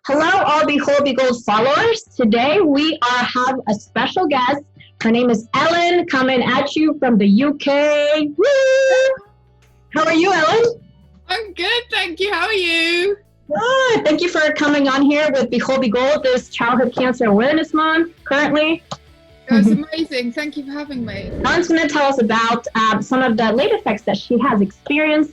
Hello, all BeholdBeGold followers. Today we have a special guest. Her name is Ellen, coming at you from the UK. Woo! How are you, Ellen? I'm good, thank you. How are you? Good. Thank you for coming on here with BeholdBeGold, this Childhood Cancer Awareness Month currently. That's amazing. Thank you for having me. Ellen's going to tell us about some of the late effects that she has experienced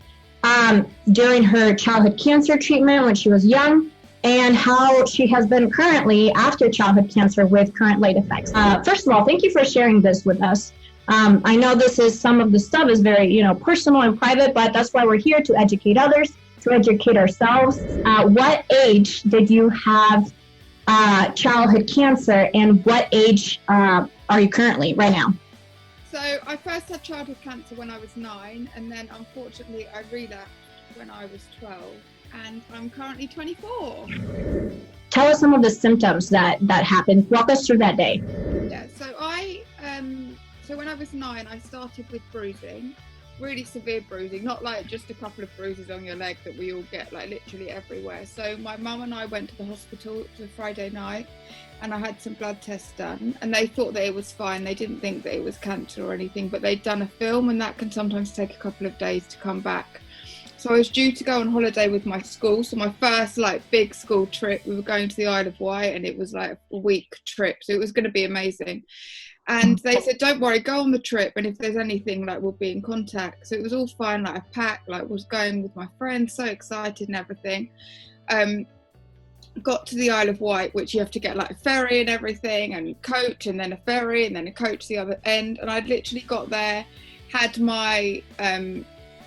during her childhood cancer treatment when she was young, and how she has been currently after childhood cancer with current late effects. First of all, thank you for sharing this with us. I know some of the stuff is very, personal and private, but that's why we're here, to educate others, to educate ourselves. What age did you have childhood cancer, and what age are you currently right now? So I first had childhood cancer when I was 9, and then unfortunately I relapsed when I was 12, and I'm currently 24. Tell us some of the symptoms that happened. Walk us through that day. Yeah, so so when I was 9, I started with bruising, really severe bruising, not like just a couple of bruises on your leg that we all get, like literally everywhere. So my mum and I went to the hospital. It was a Friday night, and I had some blood tests done, and they thought that it was fine. They didn't think that it was cancer or anything, but they'd done a film, and that can sometimes take a couple of days to come back. So I was due to go on holiday with my school. So my first big school trip, we were going to the Isle of Wight, and it was like a week trip. So it was going to be amazing. And they said, don't worry, go on the trip, and if there's anything, we'll be in contact. So it was all fine. I packed, was going with my friends, so excited and everything. Got to the Isle of Wight, which you have to get a ferry and everything, and coach, and then a ferry, and then a coach to the other end. And I'd literally got there, had my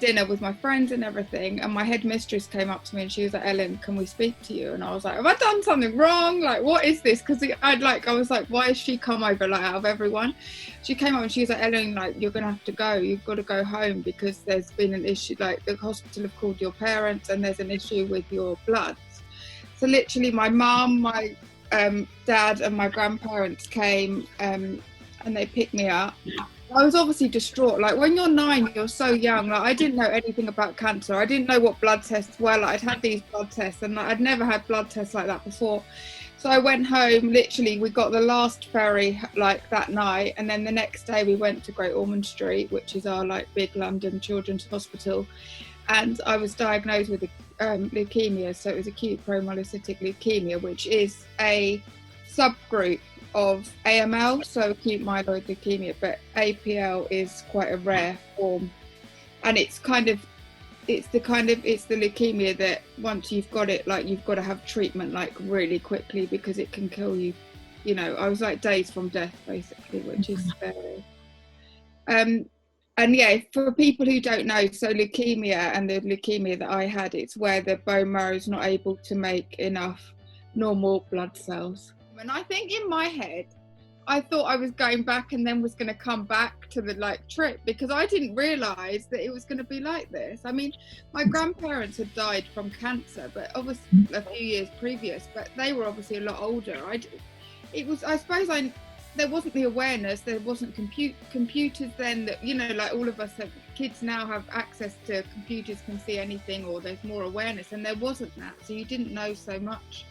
dinner with my friends and everything, and my headmistress came up to me and she was like, Ellen, can we speak to you? And I was like, have I done something wrong? What is this? Because I was like, why has she come over out of everyone? She came up and she was like, Ellen, you're gonna have to go, you've got to go home, because there's been an issue, the hospital have called your parents and there's an issue with your bloods. So literally my mum, my dad and my grandparents came and they picked me up. I was obviously distraught. When you're 9, you're so young. I didn't know anything about cancer. I didn't know what blood tests were. I'd had these blood tests, and I'd never had blood tests like that before. So I went home. Literally, we got the last ferry that night, and then the next day we went to Great Ormond Street, which is our big London children's hospital, and I was diagnosed with leukemia. So it was acute promyelocytic leukemia, which is a subgroup of AML, so acute myeloid leukemia, but APL is quite a rare form, and it's the leukemia that once you've got it, you've got to have treatment really quickly, because it can kill you. I was days from death basically, which is scary. And yeah, for people who don't know, so leukemia, and the leukemia that I had, it's where the bone marrow is not able to make enough normal blood cells. And I think in my head, I thought I was going back and then was going to come back to the trip, because I didn't realise that it was going to be like this. I mean, my grandparents had died from cancer, but obviously a few years previous, but they were obviously a lot older. There wasn't the awareness, there wasn't computers then that, all of us kids now have access to computers, can see anything, or there's more awareness, and there wasn't that, so you didn't know so much.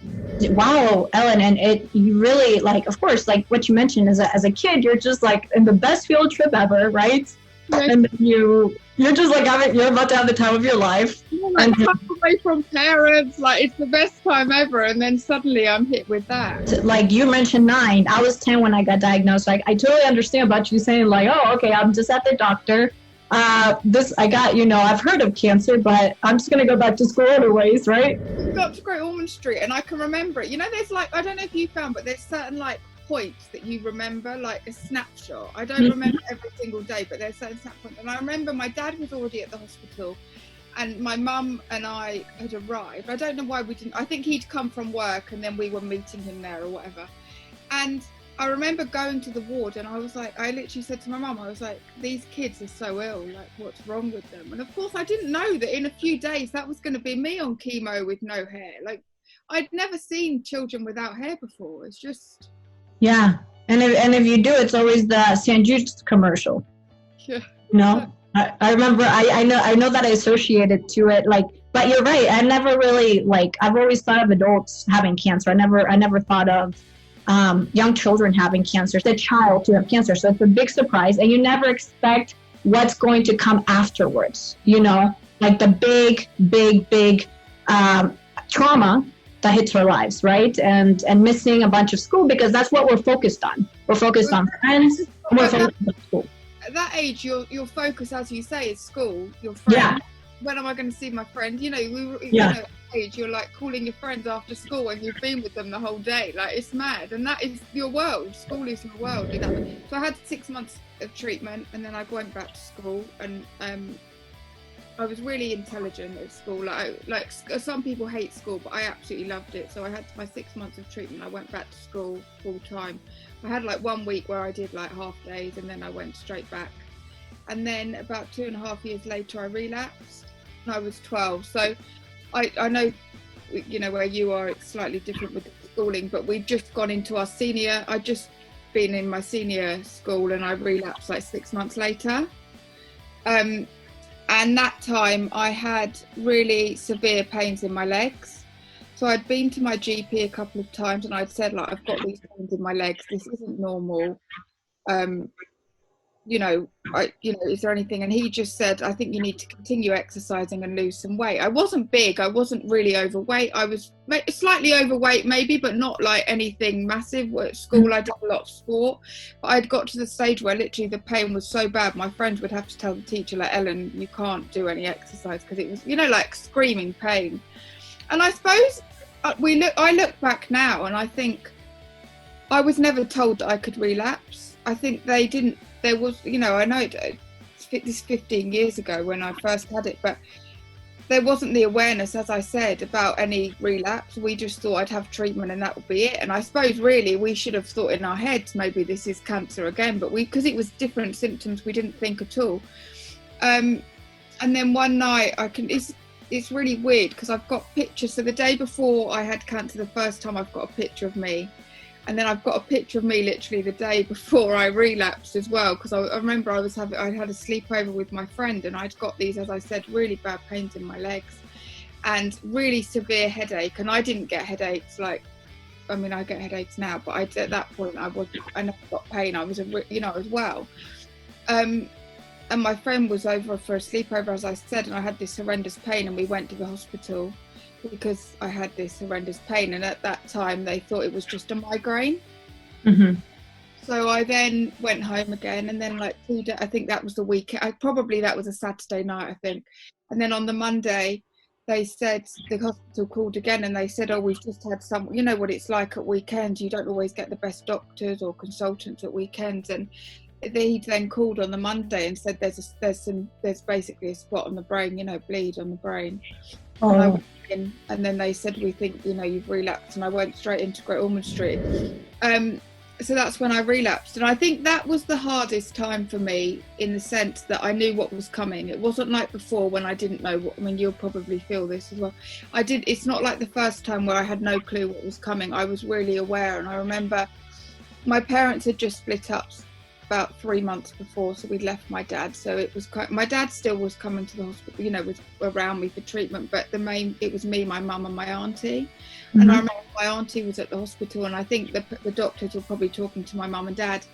Wow, Ellen, and you really, of course, what you mentioned, as a kid, you're just in the best field trip ever, right? Right. And you're just you're about to have the time of your life. And away from parents, it's the best time ever, and then suddenly I'm hit with that. You mentioned 9, I was 10 when I got diagnosed. I totally understand about you saying oh, okay, I'm just at the doctor. I've heard of cancer, but I'm just gonna go back to school anyways, right? We got to Great Ormond Street, and I can remember it. There's I don't know if you found, but there's certain points that you remember, a snapshot. I don't remember every single day, but there's certain snap points. And I remember my dad was already at the hospital, and my mum and I had arrived. I don't know why we didn't. I think he'd come from work, and then we were meeting him there or whatever. And I remember going to the ward, and I literally said to my mum, I was like, these kids are so ill, what's wrong with them? And of course I didn't know that in a few days that was going to be me on chemo with no hair. I'd never seen children without hair before. It's just... Yeah, and if you do, it's always the St. Jude's commercial. Yeah. I remember, I know that I associated to it, But you're right. I never really I've always thought of adults having cancer. I never thought of young children having cancer, the child to have cancer. So it's a big surprise, and you never expect what's going to come afterwards. Like the big trauma that hits our lives, right? And missing a bunch of school, because that's what we're focused on. We're focused on friends, and we're focused on school. At that age, your focus, as you say, is school, your friends. Yeah. When am I going to see my friend? At that age, you're like calling your friends after school and you've been with them the whole day. Like, it's mad. And that is your world. School is your world. So I had 6 months of treatment, and then I went back to school, and I was really intelligent at school. Like some people hate school, but I absolutely loved it. So I had my 6 months of treatment. I went back to school full time. I had like 1 week where I did like half days, and then I went straight back. And then about 2.5 years later, I relapsed. And I was 12. So I know, where you are, it's slightly different with the schooling, but we've just gone into our senior. I'd just been in my senior school, and I relapsed like 6 months later. And that time I had really severe pains in my legs. So I'd been to my GP a couple of times, and I'd said, like, I've got these pains in my legs. This isn't normal. Is there anything? And he just said, I think you need to continue exercising and lose some weight. I wasn't big. I wasn't really overweight. I was slightly overweight maybe, but not like anything massive. At school, I did a lot of sport, but I'd got to the stage where literally the pain was so bad, my friends would have to tell the teacher, like, Ellen, you can't do any exercise, because it was, like screaming pain. And I suppose I look back now, and I think I was never told that I could relapse. I think they didn't. There was, I know this 15 years ago when I first had it, but there wasn't the awareness, as I said, about any relapse. We just thought I'd have treatment and that would be it. And I suppose really we should have thought in our heads, maybe this is cancer again, but because it was different symptoms, we didn't think at all. And then one night it's really weird, because I've got pictures. So the day before I had cancer the first time, I've got a picture of me. And then I've got a picture of me literally the day before I relapsed as well, because I remember I had a sleepover with my friend, and I'd got these, as I said, really bad pains in my legs and really severe headache. And I didn't get headaches I get headaches now, but at that point I never got pain. I was well. And my friend was over for a sleepover, as I said, and I had this horrendous pain, and we went to the hospital because I had this horrendous pain, and at that time they thought it was just a migraine. Mm-hmm. So I then went home again, and then like 2 days, I think that was the weekend, that was a Saturday night, I think. And then on the Monday they said, the hospital called again, and they said, oh, we've just had some, what it's like at weekends, you don't always get the best doctors or consultants at weekends. And he then called on the Monday and said there's basically a spot on the brain, bleed on the brain. Oh. And I went in, and then they said, we think you've relapsed, and I went straight into Great Ormond Street. So that's when I relapsed, and I think that was the hardest time for me, in the sense that I knew what was coming. It wasn't like before when I didn't know you'll probably feel this as well. It's not like the first time where I had no clue what was coming. I was really aware, and I remember my parents had just split up about 3 months before, so we'd left my dad. So it was my dad still was coming to the hospital, was around me for treatment, but it was me, my mum, and my auntie. Mm-hmm. And I remember my auntie was at the hospital, and I think the doctors were probably talking to my mum and dad,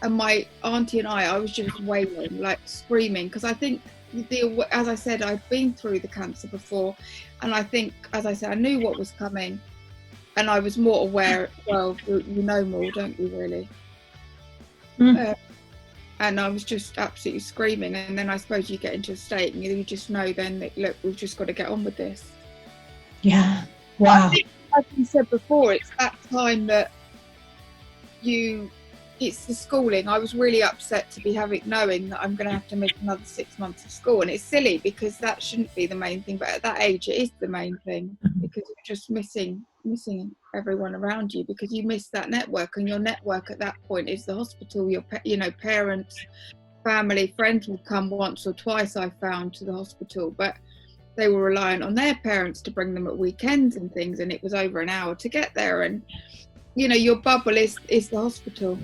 and my auntie and I was just wailing, like screaming, because I think as I said, I'd been through the cancer before, and I think, as I said, I knew what was coming, and I was more aware. Well, you know more, don't you, really? Mm. And I was just absolutely screaming. And then I suppose you get into a state and you just know then that, look, we've just got to get on with this. Yeah. Wow. I think, as you said before, it's that time that it's the schooling. I was really upset to be knowing that I'm going to have to miss another 6 months of school. And it's silly, because that shouldn't be the main thing. But at that age, it is the main thing, because you're just missing everyone around you, because you miss that network, and your network at that point is the hospital. Your parents, family, friends would come once or twice, I found, to the hospital, but they were reliant on their parents to bring them at weekends and things, and it was over an hour to get there. And your bubble is the hospital.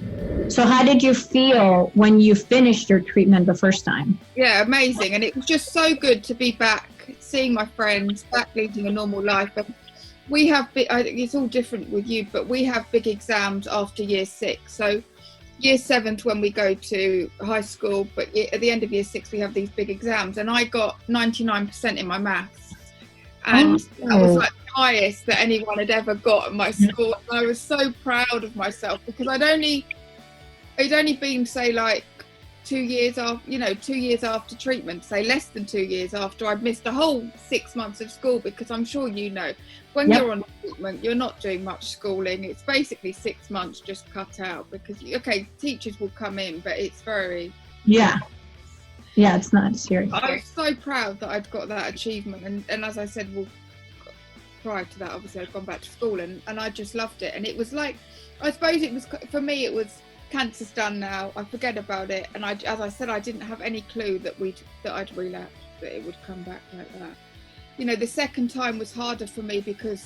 So how did you feel when you finished your treatment the first time? Yeah, amazing. And it was just so good to be back seeing my friends, back leading a normal life. And we have it's all different with you, but we have big exams after year 6. So year 7's when we go to high school, but at the end of year 6 we have these big exams, and I got 99% in my maths, and I was like the highest that anyone had ever got at my school. And I was so proud of myself, because it'd only been, say, like 2 years after, 2 years after treatment, say less than 2 years after, I'd missed a whole 6 months of school, because I'm sure when you're on treatment, you're not doing much schooling. It's basically 6 months just cut out, because teachers will come in, but it's very it's not serious. I was so proud that I'd got that achievement, and as I said, prior to that, obviously I'd gone back to school, and I just loved it. And it was like, I suppose it was, for me, it was, cancer's done now, I forget about it, and as I said, I didn't have any clue that I'd relapsed, that it would come back like that. The second time was harder for me, because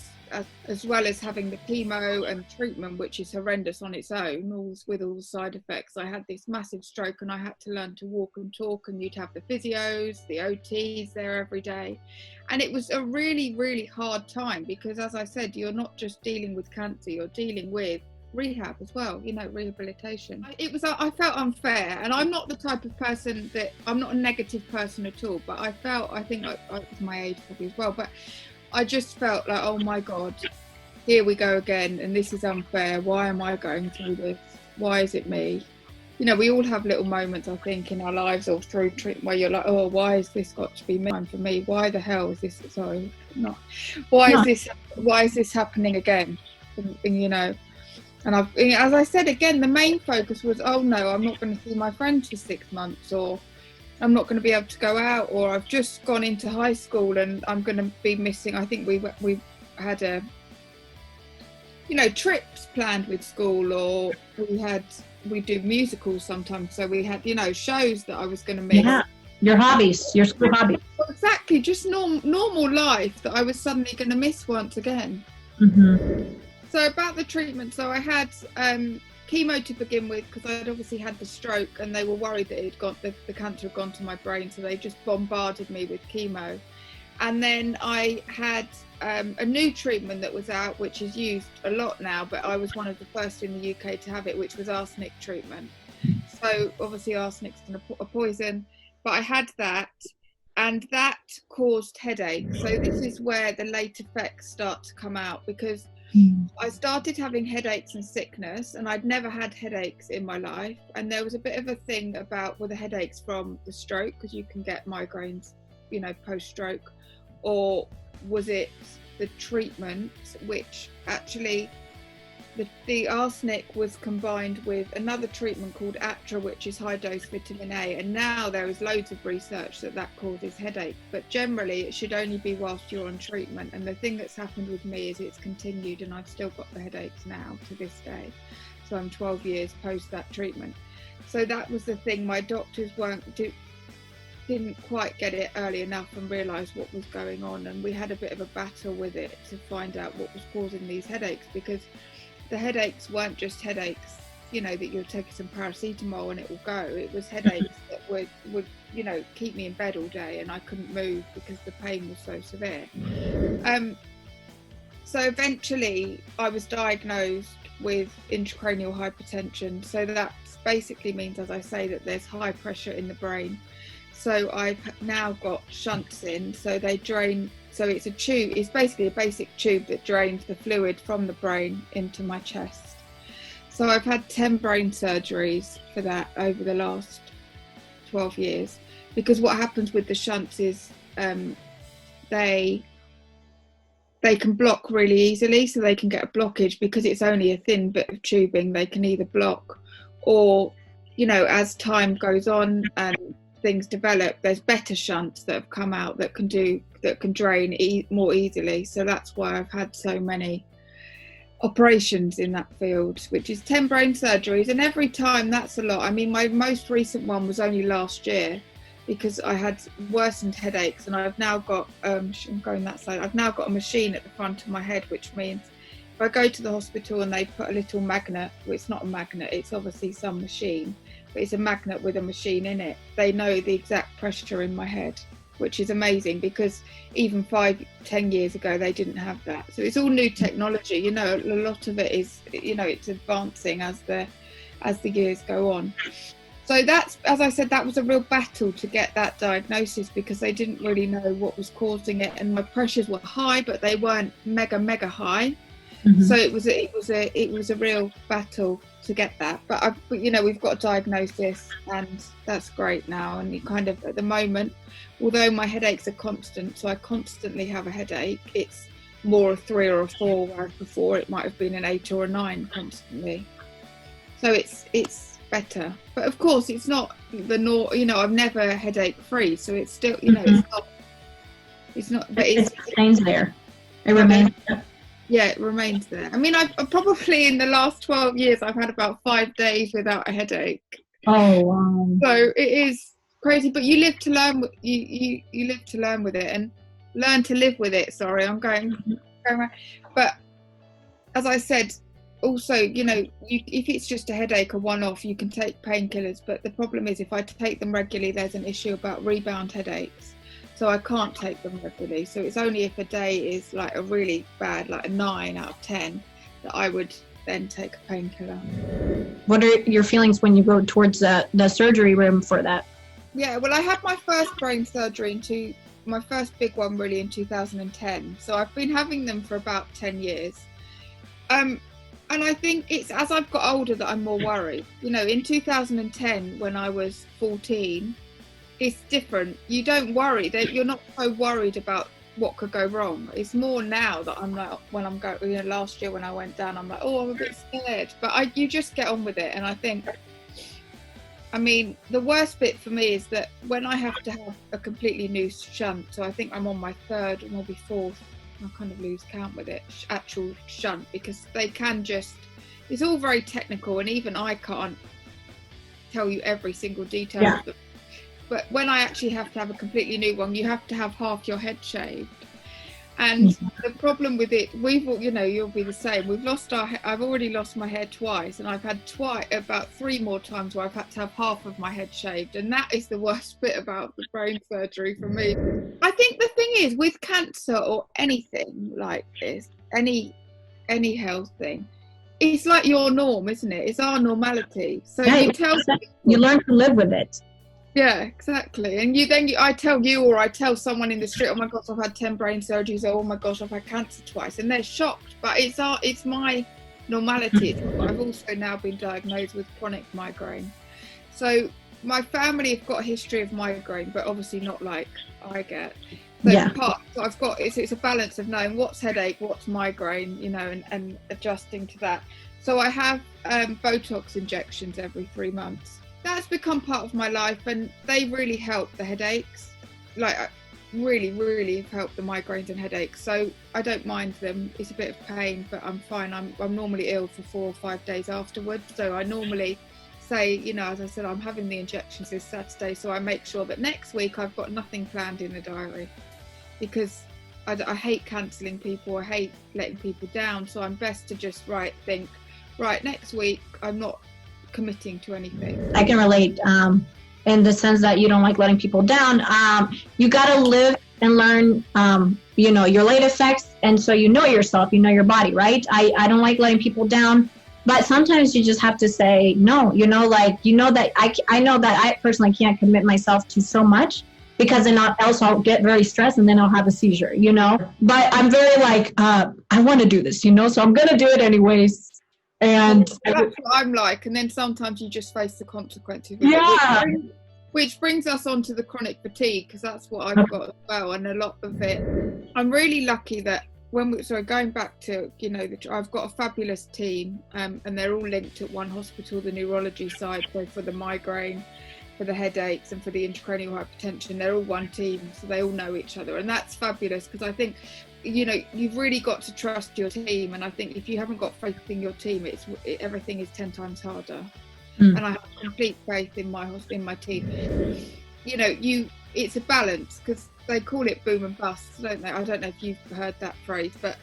as well as having the chemo and treatment, which is horrendous on its own, with all the side effects, I had this massive stroke, and I had to learn to walk and talk, and you'd have the physios, the OTs there every day. And it was a really, really hard time, because as I said, you're not just dealing with cancer, you're dealing with rehab as well, rehabilitation. I felt unfair, and I'm not the type of person I'm not a negative person at all, but I think it was my age probably as well, but I just felt like, oh my God, here we go again, and this is unfair. Why am I going through this? Why is it me? We all have little moments, I think, in our lives or through treatment where you're like, oh, why has this got to be me? For me, why the hell is this? Sorry, not. Why is this happening again? And as I said again, the main focus was, oh no, I'm not going to see my friends for 6 months, or I'm not going to be able to go out, or I've just gone into high school and I'm going to be missing. I think we had trips planned with school, or we do musicals sometimes, so we had shows that I was going to miss. Yeah, your school hobbies. Well, exactly, just normal life that I was suddenly going to miss once again. Mm-hmm. So about the treatment, so I had chemo to begin with, because I'd obviously had the stroke, and they were worried that the cancer had gone to my brain, so they just bombarded me with chemo. And then I had a new treatment that was out, which is used a lot now, but I was one of the first in the UK to have it, which was arsenic treatment. So obviously arsenic's a poison, but I had that, and that caused headache. So this is where the late effects start to come out, because I started having headaches and sickness, and I'd never had headaches in my life. And there was a bit of a thing about the headaches from the stroke, because you can get migraines, post-stroke, or was it the treatment, which actually the arsenic was combined with another treatment called Atra, which is high dose vitamin A, and now there is loads of research that causes headache, but generally it should only be whilst you're on treatment. And the thing that's happened with me is it's continued, and I've still got the headaches now to this day, so I'm 12 years post that treatment. So that was the thing, my doctors didn't quite get it early enough and realise what was going on, and we had a bit of a battle with it to find out what was causing these headaches, because the headaches weren't just headaches, that you'll take some paracetamol and it will go. It was headaches that would keep me in bed all day, and I couldn't move because the pain was so severe. So eventually I was diagnosed with intracranial hypertension. So that basically means, as I say, that there's high pressure in the brain. So I've now got shunts in, so they drain. So it's a tube, it's basically a basic tube that drains the fluid from the brain into my chest. So I've had 10 brain surgeries for that over the last 12 years, because what happens with the shunts is they can block really easily, so they can get a blockage because it's only a thin bit of tubing. They can either block, or as time goes on and things develop, there's better shunts that have come out that can drain more easily. So that's why I've had so many operations in that field, which is 10 brain surgeries, and every time that's a lot. I mean, my most recent one was only last year, because I had worsened headaches, and I've now got I'm going that side, I've now got a machine at the front of my head, which means if I go to the hospital and they put a little magnet, well, it's not a magnet, it's obviously some machine, but it's a magnet with a machine in it, they know the exact pressure in my head. which is amazing, because even 5-10 years ago they didn't have that. So it's all new technology, you know. A lot of it is, you know, it's advancing as the years go on. So that's, as I said, that was a real battle to get that diagnosis, because they didn't really know what was causing it, and my pressures were high, but they weren't mega high. So it was a real battle to get that. But you know, we've got a diagnosis, and that's great now. And you kind of, at the moment, although my headaches are constant, so I constantly have a headache, it's more a 3 or a 4, whereas before it might have been an 8 or a 9 constantly. So it's better. But of course, it's not you know, I'm never headache free, so it's still, you know, it's not, but it remains there. It remains there. Yeah, it remains there. I mean, I've probably, in the last 12 years, I've had about 5 days without a headache. Oh, wow. So it is crazy, but you live to learn. You live to learn with it, and learn to live with it. Sorry, I'm going around. But as I said, also, you know, if it's just a headache, a one-off, you can take painkillers. But the problem is, if I take them regularly, there's an issue about rebound headaches. So I can't take them regularly. So it's only if a day is like a really bad, like a 9 out of 10, that I would then take a painkiller. What are your feelings when you go towards the surgery room for that? Yeah, well, I had my first brain surgery my first big one really in 2010. So I've been having them for about 10 years. And I think it's as I've got older that I'm more worried. You know, in 2010, when I was 14, it's different. You don't worry. You're not so worried about what could go wrong. It's more now that I'm like, when I'm going, you know, last year when I went down, I'm like, oh, I'm a bit scared. But you just get on with it. And I think, I mean, the worst bit for me is that when I have to have a completely new shunt, so I think I'm on my 3rd or maybe 4th, I kind of lose count with it, actual shunt, because they can just, it's all very technical, and even I can't tell you every single detail. Yeah. But when I actually have to have a completely new one, you have to have half your head shaved. And the problem with it, you know, you'll be the same. I've already lost my hair twice, and I've had about 3 more times where I've had to have half of my head shaved. And that is the worst bit about the brain surgery for me. I think the thing is, with cancer or anything like this, any health thing, it's like your norm, isn't it? It's our normality. So you learn to live with it. Yeah, exactly. And I tell you, or I tell someone in the street, oh my gosh, I've had 10 brain surgeries, or oh my gosh, I've had cancer twice, and they're shocked. But it's my normality. I've also now been diagnosed with chronic migraine. So my family have got a history of migraine, but obviously not like I get. So so I've got, it's a balance of knowing what's headache, what's migraine, you know, and adjusting to that. So I have Botox injections every 3 months. That's become part of my life, and they really help the headaches. Like, really have helped the migraines and headaches. So I don't mind them. It's a bit of pain, but I'm fine. I'm normally ill for 4 or 5 days afterwards. So I normally say, you know, as I said, I'm having the injections this Saturday, so I make sure that next week I've got nothing planned in the diary, because I hate cancelling people. I hate letting people down. So I'm best to just think, next week I'm not committing to anything. I can relate in the sense that you don't like letting people down. You got to live and learn, you know, your late effects. And so you know yourself, you know your body, right? I don't like letting people down, but sometimes you just have to say no, you know, like, you know, that I know that I personally can't commit myself to so much, because then else I'll get very stressed and then I'll have a seizure, you know. But I'm very like, I want to do this, you know, so I'm going to do it anyways. And that's what I'm like. And then sometimes you just face the consequences. Which brings us on to the chronic fatigue, because that's what I've got as well. And a lot of it, I'm really lucky that going back to, you know, I've got a fabulous team, and they're all linked at one hospital, the neurology side, so for the migraine, for the headaches, and for the intracranial hypertension, they're all one team, so they all know each other, and that's fabulous, because I think, you know, you've really got to trust your team, and I think if you haven't got faith in your team, everything is 10 times harder. And I have complete faith in my team. You know, it's a balance, because they call it boom and bust, don't they? I don't know if you've heard that phrase, but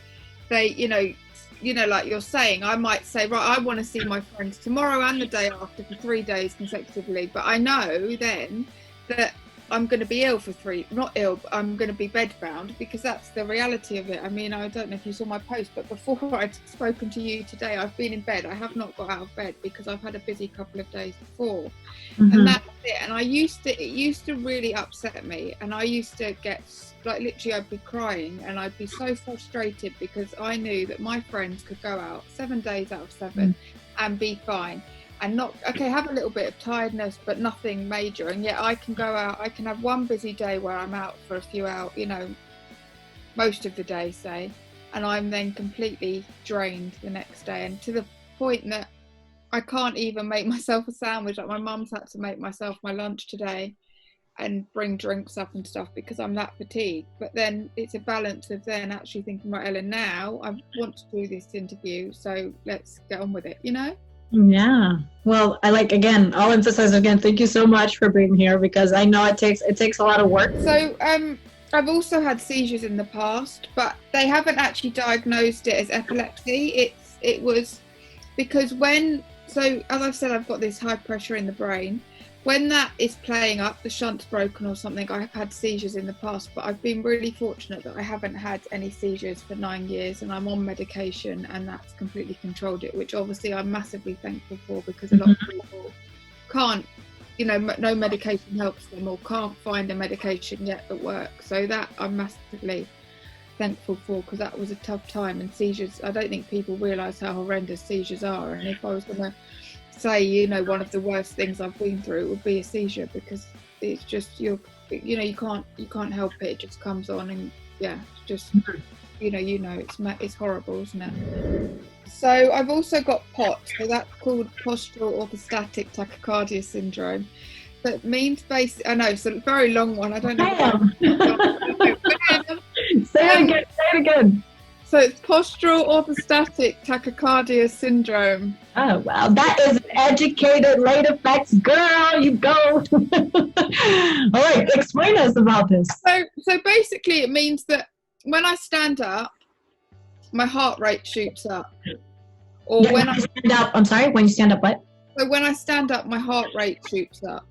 they, you know, like you're saying, I might say, right, I want to see my friends tomorrow and the day after for 3 days consecutively, but I know then that I'm going to be ill for not ill, but I'm going to be bedbound, because that's the reality of it. I mean, I don't know if you saw my post, but before I'd spoken to you today, I've been in bed. I have not got out of bed because I've had a busy couple of days before. And that's it. And it used to really upset me. And I used to get, like, literally I'd be crying and I'd be so frustrated because I knew that my friends could go out 7 days out of 7 and be fine. And not, okay, have a little bit of tiredness, but nothing major. And yet I can go out, I can have one busy day where I'm out for a few hours, you know, most of the day, say, and I'm then completely drained the next day. And to the point that I can't even make myself a sandwich. Like, my mum's had to make myself my lunch today and bring drinks up and stuff because I'm that fatigued. But then it's a balance of then actually thinking, right, Ellen, now I want to do this interview, so let's get on with it, you know? Yeah. Well, I'll emphasize again, thank you so much for being here, because I know it takes a lot of work. So I've also had seizures in the past, but they haven't actually diagnosed it as epilepsy. It was because so as I've said, I've got this high pressure in the brain. When that is playing up, the shunt's broken or something, I've had seizures in the past, but I've been really fortunate that I haven't had any seizures for 9 years, and I'm on medication and that's completely controlled it, which obviously I'm massively thankful for, because a lot of people can't, you know, no medication helps them or can't find a medication yet that works. So that I'm massively thankful for, because that was a tough time. And seizures, I don't think people realise how horrendous seizures are. And if I was going to say, you know, one of the worst things I've been through, it would be a seizure, because it's just you can't help it. It just comes on, and yeah, just you know it's horrible, isn't it? So I've also got POTS, so that's called postural orthostatic tachycardia syndrome. That means basically, I know it's a very long one. I don't know. Say it again. So it's postural orthostatic tachycardia syndrome. Oh, wow. That is an educated late effects girl. You go. All right. Explain us about this. So basically it means that when I stand up, my heart rate shoots up. Or when I stand up, I'm sorry, when you stand up, what? So when I stand up, my heart rate shoots up.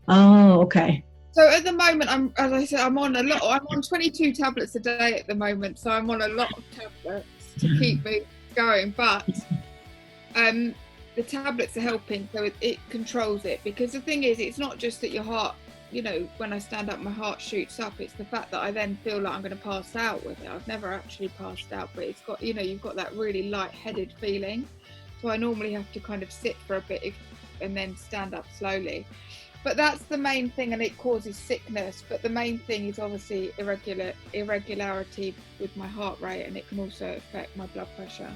Oh, okay. So at the moment, as I said, I'm on 22 tablets a day at the moment. So I'm on a lot of tablets to keep me going. But the tablets are helping, so it controls it. Because the thing is, it's not just that your heart, you know, when I stand up, my heart shoots up. It's the fact that I then feel like I'm going to pass out with it. I've never actually passed out, but it's got, you know, you've got that really lightheaded feeling. So I normally have to kind of sit for a bit and then stand up slowly. But that's the main thing, and it causes sickness. But the main thing is obviously irregularity with my heart rate, and it can also affect my blood pressure.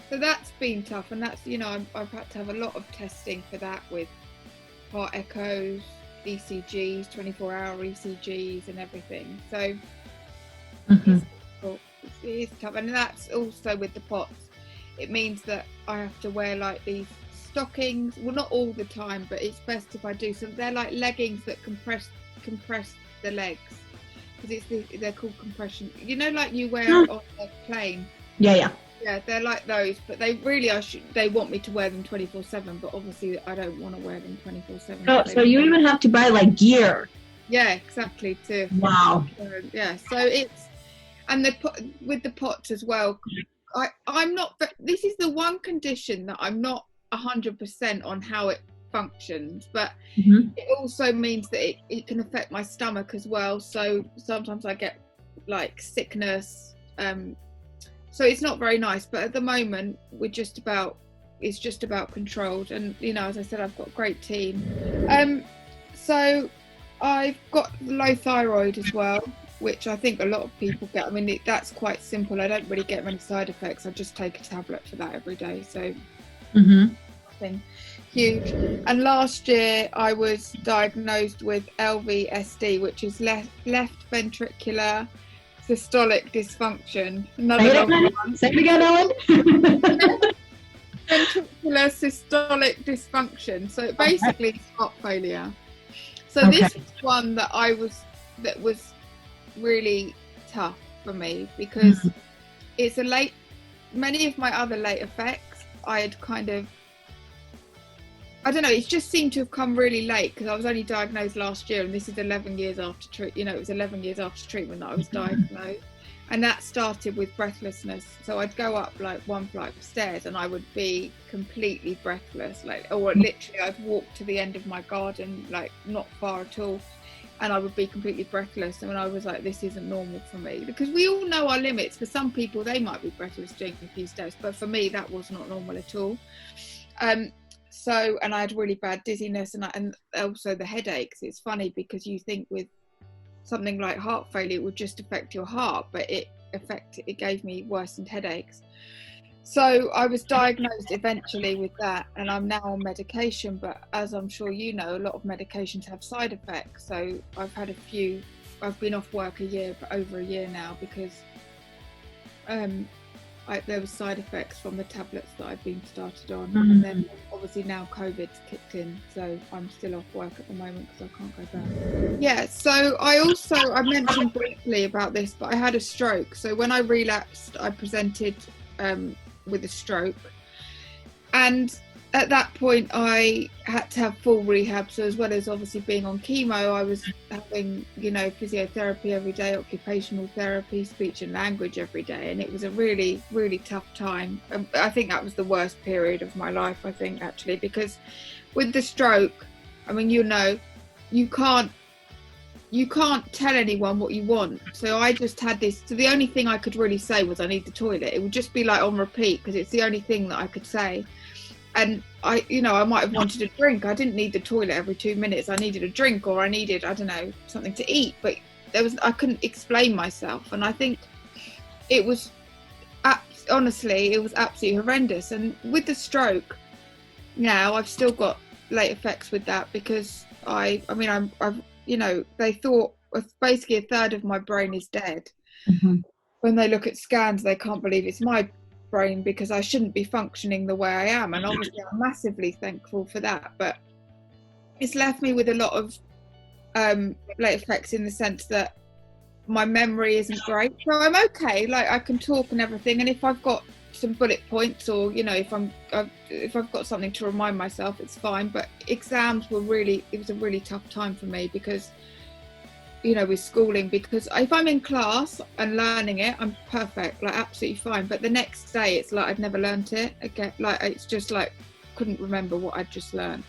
So that's been tough, and that's, you know, I've had to have a lot of testing for that, with heart echoes, ECGs, 24-hour ECGs and everything. So it is tough. And that's also with the POTS. It means that I have to wear like these stockings, well, not all the time, but it's best if I do. So they're like leggings that compress the legs, because they're called compression, you know, like you wear on a plane. Yeah, they're like those, but they really they want me to wear them 24/7, but obviously I don't want to wear them 24/7. So you even have to buy like gear. Yeah, exactly. Wow. Yeah, so it's, and with the POTS as well, I'm not, this is the one condition that I'm not 100% on how it functions, but it also means that it can affect my stomach as well. So sometimes I get like sickness, so it's not very nice. But at the moment it's just about controlled, and you know, as I said, I've got a great team. So I've got low thyroid as well, which I think a lot of people get. I mean, that's quite simple. I don't really get many side effects. I just take a tablet for that every day. So nothing huge. And last year I was diagnosed with LVSD, which is left ventricular systolic dysfunction. Say it again, Ellen. Ventricular systolic dysfunction. So basically it's heart failure. So this is one that was really tough for me, because it's many of my other late effects I had kind of I don't know, it just seemed to have come really late because I was only diagnosed last year, and this is 11 years after it was 11 years after treatment that I was diagnosed. And that started with breathlessness. So I'd go up like one flight of stairs and I would be completely breathless, or literally I'd walk to the end of my garden, like not far at all, and I would be completely breathless. And I was like, this isn't normal for me, because we all know our limits. For some people, they might be breathless during a few steps, but for me, that was not normal at all. And I had really bad dizziness and also the headaches. It's funny because you think with something like heart failure, it would just affect your heart, but it gave me worsened headaches. So I was diagnosed eventually with that, and I'm now on medication, but as I'm sure you know, a lot of medications have side effects. So I've been off work over a year now because there were side effects from the tablets that I've been started on. Mm-hmm. And then obviously now COVID's kicked in, so I'm still off work at the moment because I can't go back. Yeah, so I mentioned briefly about this, but I had a stroke. So when I relapsed, I presented with a stroke, and at that point I had to have full rehab. So as well as obviously being on chemo, I was having, physiotherapy every day, occupational therapy, speech and language every day, and it was a really, really tough time. I think that was the worst period of my life, I think, actually, because with the stroke, I mean, you can't tell anyone what you want. So I just had this, so the only thing I could really say was I need the toilet. It would just be like on repeat because it's the only thing that I could say. And I might have wanted a drink. I didn't need the toilet every 2 minutes. I needed a drink, or I needed, I don't know, something to eat. But I couldn't explain myself. And I think it was, honestly, it was absolutely horrendous. And with the stroke, now I've still got late effects with that because they thought basically a third of my brain is dead. Mm-hmm. When they look at scans, they can't believe it's my brain because I shouldn't be functioning the way I am, and obviously I'm massively thankful for that, but it's left me with a lot of late effects in the sense that my memory isn't great. So I'm okay, like I can talk and everything, and if I've got some bullet points, or if I've got something to remind myself, it's fine. But exams it was a really tough time for me because with schooling, because if I'm in class and learning it, I'm perfect, like absolutely fine, but the next day it's like I'd never learnt it again. Like it's just like couldn't remember what I'd just learned.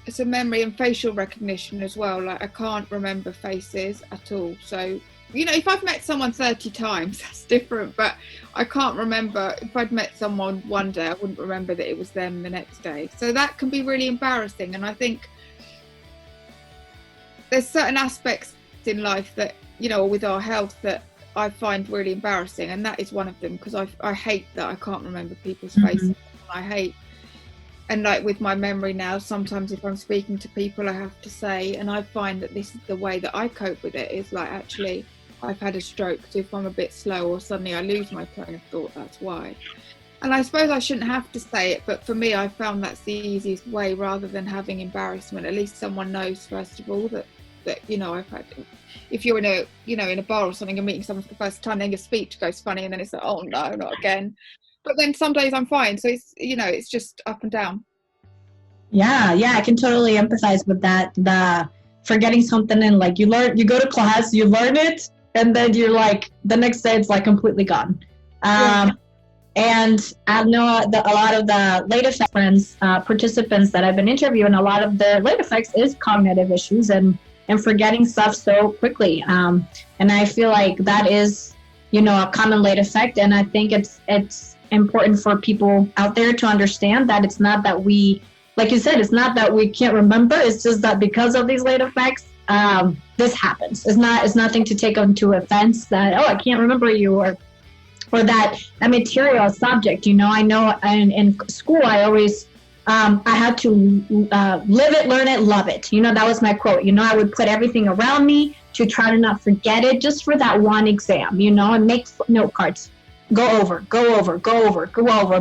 It's a memory and facial recognition as well. Like I can't remember faces at all. So if I've met someone 30 times, that's different, but I can't remember. If I'd met someone one day, I wouldn't remember that it was them the next day. So that can be really embarrassing. And I think there's certain aspects in life that, or with our health, that I find really embarrassing. And that is one of them, because I hate that I can't remember people's faces. And like with my memory now, sometimes if I'm speaking to people, I have to say, and I find that this is the way that I cope with it, is like, actually, I've had a stroke. So if I'm a bit slow or suddenly I lose my train of thought, that's why. And I suppose I shouldn't have to say it, but for me, I found that's the easiest way, rather than having embarrassment. At least someone knows, first of all, that I've had. If you're in a bar or something and meeting someone for the first time, then your speech goes funny, and then it's like, oh no, not again. But then some days I'm fine. So it's just up and down. Yeah, I can totally empathize with that. The forgetting something, and like you go to class, you learn it, and then you're like, the next day it's like completely gone. And I know a lot of the late effect friends, participants that I've been interviewing, a lot of their late effects is cognitive issues and forgetting stuff so quickly. And I feel like that is, a common late effect. And I think it's important for people out there to understand that it's not that we, like you said, it's not that we can't remember. It's just that because of these late effects, this happens. It's nothing to take into offense that, I can't remember you, or that material subject. I know in school, I always, I had to live it, learn it, love it. That was my quote. I would put everything around me to try to not forget it, just for that one exam, and make note cards. Go over.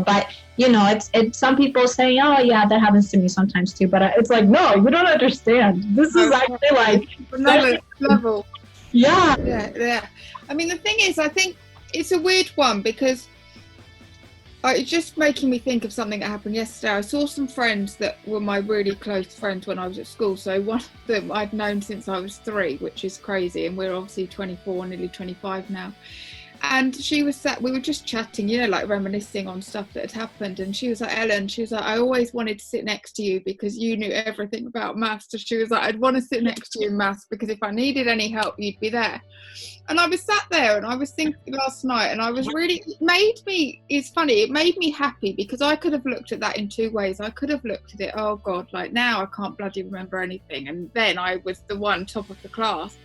But, it's some people say, oh, yeah, that happens to me sometimes too. But it's like, no, you don't understand. This is actually like another level. Yeah. I mean, the thing is, I think it's a weird one, because It's just making me think of something that happened yesterday. I saw some friends that were my really close friends when I was at school. So one of them I'd known since I was 3, which is crazy. And we're obviously 24, nearly 25 now. And she was we were just chatting, you know, like reminiscing on stuff that had happened. And she was like, Ellen, she was like, I always wanted to sit next to you because you knew everything about maths. So she was like, I'd want to sit next to you in maths because if I needed any help, you'd be there. And I was sat there and I was thinking last night, and I was really, it's funny, it made me happy because I could have looked at that in 2 ways. I could have looked at it, oh God, like now I can't bloody remember anything. And then I was the one top of the class.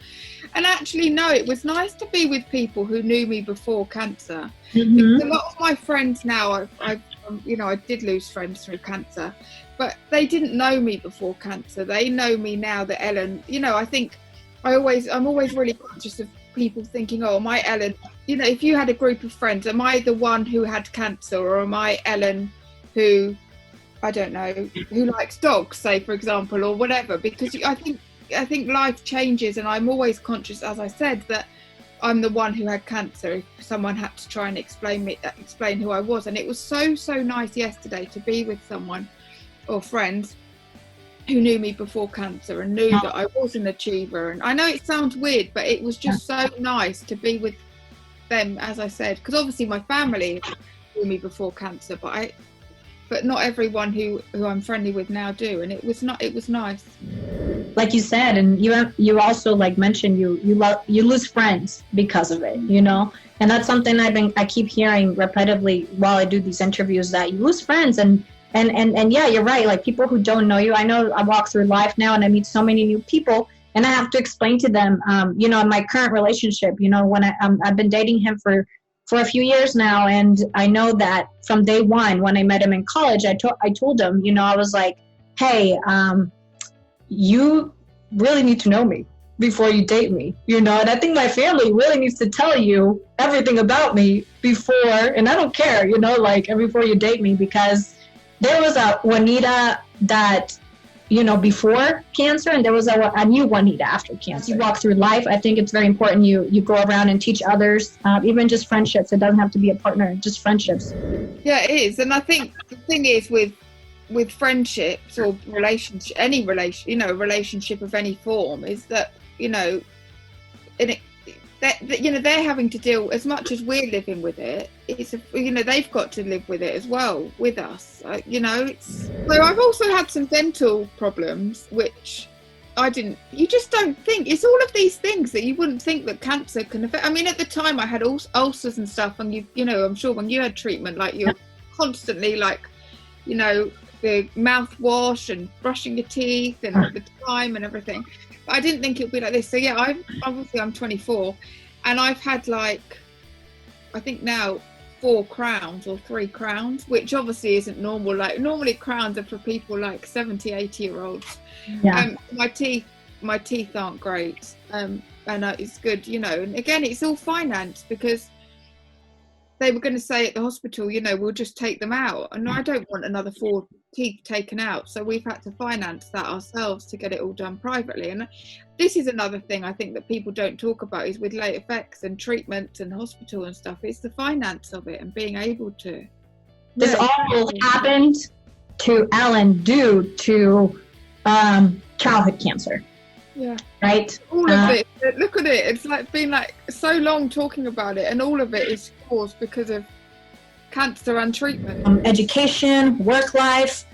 And actually, no, it was nice to be with people who knew me before cancer. Mm-hmm. Because a lot of my friends now, I've you know, I did lose friends through cancer, but they didn't know me before cancer. They know me now that Ellen, you know, I think I'm always really conscious of people thinking, oh, am I Ellen? You know, if you had a group of friends, am I the one who had cancer, or am I Ellen who, I don't know, who likes dogs, say, for example, or whatever? Because I think life changes, and I'm always conscious, as I said, that I'm the one who had cancer if someone had to try and explain who I was. And it was so nice yesterday to be with someone or friends who knew me before cancer and knew that I was an achiever. And I know it sounds weird, but it was just so nice to be with them, as I said, because obviously my family knew me before cancer, but not everyone who I'm friendly with now do. And it was nice. Like you said, and you also like mentioned you lose friends because of it, you know, and that's something I keep hearing repetitively while I do these interviews, that you lose friends. And yeah, you're right. Like people who don't know you, I know I walk through life now and I meet so many new people, and I have to explain to them, you know, in my current relationship, you know, when I've been dating him for a few years now, and I know that from day one when I met him in college, I told him, you know, I was like, hey, you really need to know me before you date me, you know, and I think my family really needs to tell you everything about me before, and I don't care, you know, like before you date me, because there was a Juanita that, you know, before cancer, and there was a new Juanita after cancer. You walk through life. I think it's very important you go around and teach others, even just friendships. It doesn't have to be a partner, just friendships. Yeah, it is. And I think the thing is with friendships or relationship, you know, relationship of any form, is that, you know, you know, they're having to deal, as much as we're living with it, you know, they've got to live with it as well with us, you know. So I've also had some dental problems, which you just don't think, it's all of these things that you wouldn't think that cancer can affect. I mean, at the time I had ulcers and stuff, and you know, I'm sure when you had treatment, like you're constantly like, you know, the mouthwash and brushing your teeth and the time and everything. But I didn't think it would be like this. So yeah, I'm 24, and I've had like, I think now 4 crowns or 3 crowns, which obviously isn't normal. Like normally crowns are for people like 70, 80-year-olds. Yeah. My teeth aren't great, and it's good, you know. And again, it's all financed, because they were going to say at the hospital, you know, we'll just take them out, and I don't want another 4 teeth taken out, so we've had to finance that ourselves to get it all done privately. And this is another thing I think that people don't talk about, is with late effects and treatment and hospital and stuff, it's the finance of it and being able to. This all happened to Ellen due to childhood cancer. Yeah. Right? All of it. Look at it. It's like been like so long talking about it, and all of it is caused because of cancer and treatment. Education, work life,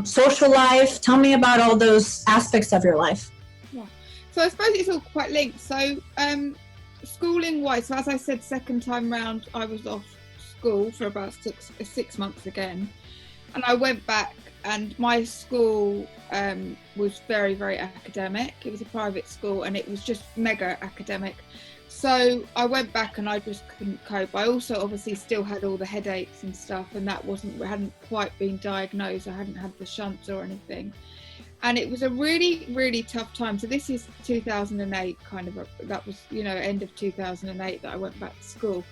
social life. Tell me about all those aspects of your life. Yeah. So I suppose it's all quite linked. So schooling wise, so as I said, second time round I was off school for about six months again, and I went back, and my school was very, very academic. It was a private school, and it was just mega academic. So I went back and I just couldn't cope. I also obviously still had all the headaches and stuff, and that hadn't quite been diagnosed. I hadn't had the shunts or anything. And it was a really, really tough time. So this is 2008 that was, you know, end of 2008 that I went back to school.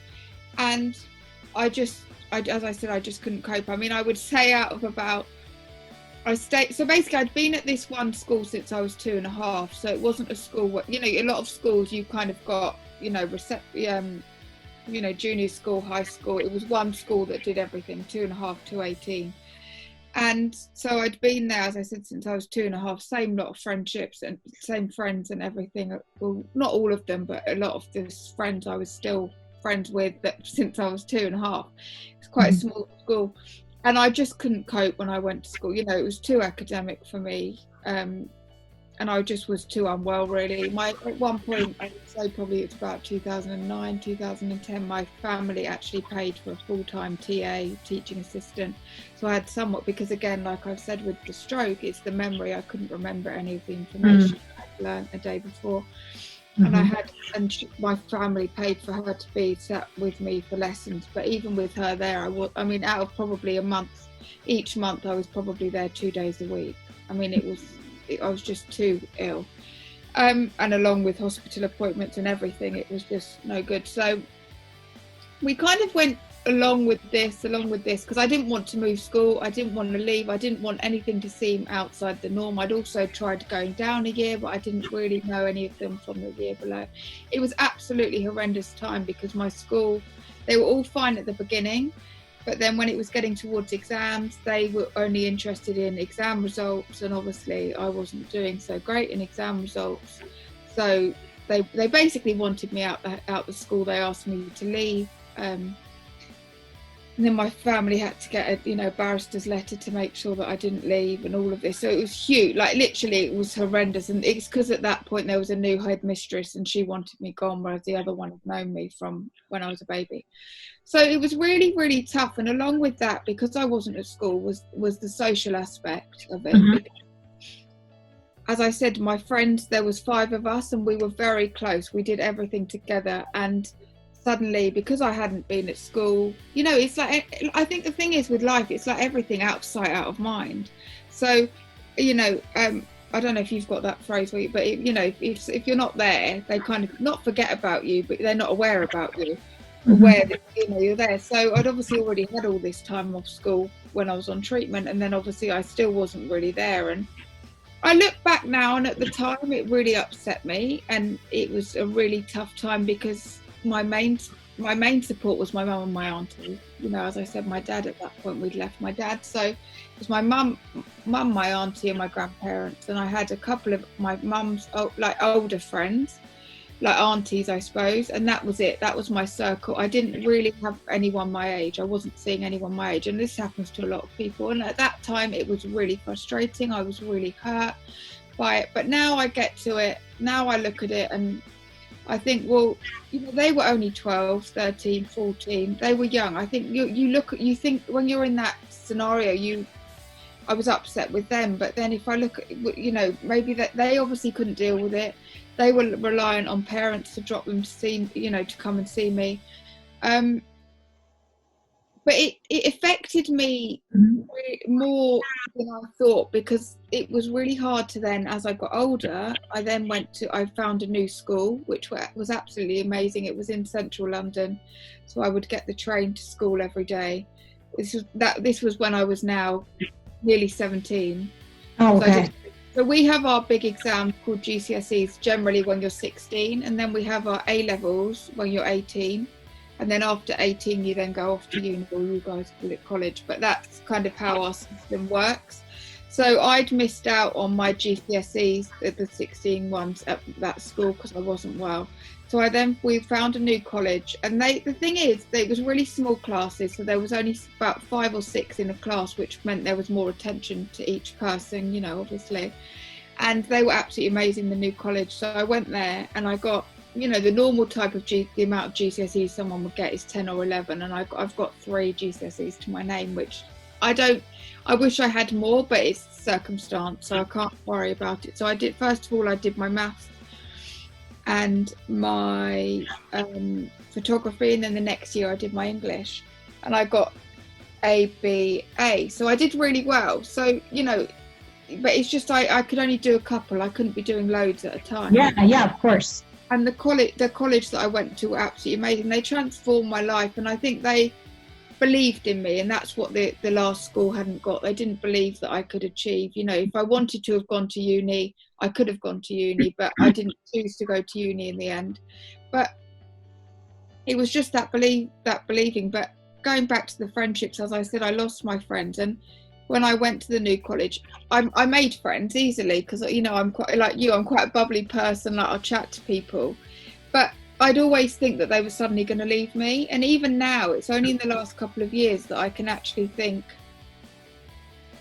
And as I said, I just couldn't cope. I mean, I would say so basically I'd been at this one school since I was 2.5, so it wasn't a school where, you know, a lot of schools you kind of got, you know, you know, junior school, high school. It was one school that did everything, 2.5 to 18. And so I'd been there, as I said, since I was 2.5, same lot of friendships and same friends and everything. Well, not all of them, but a lot of those friends I was still friends with since I was 2.5. It's quite a small school. And I just couldn't cope when I went to school. You know, it was too academic for me. And I just was too unwell, really. At one point, I would say probably it's about 2009, 2010, my family actually paid for a full-time TA, teaching assistant. So I had somewhat, because again, like I've said with the stroke, it's the memory. I couldn't remember any of the information I'd learned the day before. And my family paid for her to be sat with me for lessons. But even with her there, I mean, out of probably a month, each month I was probably there 2 days a week. I mean, I was just too ill. And along with hospital appointments and everything, it was just no good. So we kind of went along with this, because I didn't want to move school. I didn't want to leave. I didn't want anything to seem outside the norm. I'd also tried going down a year, but I didn't really know any of them from the year below. It was absolutely horrendous time, because my school, they were all fine at the beginning. But then when it was getting towards exams, they were only interested in exam results. And obviously I wasn't doing so great in exam results. So they basically wanted me out the school. They asked me to leave. And then my family had to get a barrister's letter to make sure that I didn't leave, and all of this. So it was huge, like literally it was horrendous. And it's because at that point there was a new headmistress and she wanted me gone, whereas the other one had known me from when I was a baby. So it was really, really tough. And along with that, because I wasn't at school, was the social aspect of it. As I said, my friends, there was 5 of us and we were very close. We did everything together. And suddenly, because I hadn't been at school, it's like, I think the thing is with life, it's like everything out of sight, out of mind. So, I don't know if you've got that phrase, but if you're not there, they kind of not forget about you, but they're not aware about you, aware that you're there. So I'd obviously already had all this time off school when I was on treatment, and then obviously I still wasn't really there. And I look back now, and at the time it really upset me, and it was a really tough time, because my main support was my mum and my auntie. As I said, my dad, at that point we'd left my dad, so it was my mum, my auntie and my grandparents. And I had a couple of my mum's older friends, like aunties I suppose, and that was it. That was my circle. I didn't really have anyone my age. I wasn't seeing anyone my age, and this happens to a lot of people. And at that time it was really frustrating. I was really hurt by it, but now I get to it, now I look at it and I think, well, they were only 12, 13, 14. They were young. I think you think when you're in that scenario, I was upset with them. But then if I look at, maybe that they obviously couldn't deal with it. They were reliant on parents to drop them to see, to come and see me. But it affected me more than I thought, because it was really hard to then, as I got older, I found a new school, which was absolutely amazing. It was in central London, so I would get the train to school every day. This was when I was now nearly 17. Oh, okay. So we have our big exams called GCSEs generally when you're 16, and then we have our A-levels when you're 18. And then after 18, you then go off to uni, or you guys call it college, but that's kind of how our system works. So I'd missed out on my GCSEs, the 16 ones at that school, because I wasn't well. So we found a new college, and the thing is, it was really small classes. So there was only about 5 or 6 in a class, which meant there was more attention to each person, obviously. And they were absolutely amazing, the new college. So I went there and I got, the normal type of the amount of GCSEs someone would get is 10 or 11, and I've got 3 GCSEs to my name, which I wish I had more, but it's circumstance, so I can't worry about it. So I did my maths and my photography, and then the next year I did my English, and I got A, B, A. So I did really well. So, but it's just I could only do a couple. I couldn't be doing loads at a time. Yeah, of course. And the college that I went to were absolutely amazing. They transformed my life, and I think they believed in me, and that's what the last school hadn't got. They didn't believe that I could achieve. If I wanted to have gone to uni, I could have gone to uni, but I didn't choose to go to uni in the end. But it was just that believing. But going back to the friendships, as I said, I lost my friends, and when I went to the new college, I made friends easily because, you know, I'm quite like you, I'm quite a bubbly person, like I'll chat to people, but I'd always think that they were suddenly going to leave me. And even now, it's only in the last couple of years that I can actually think,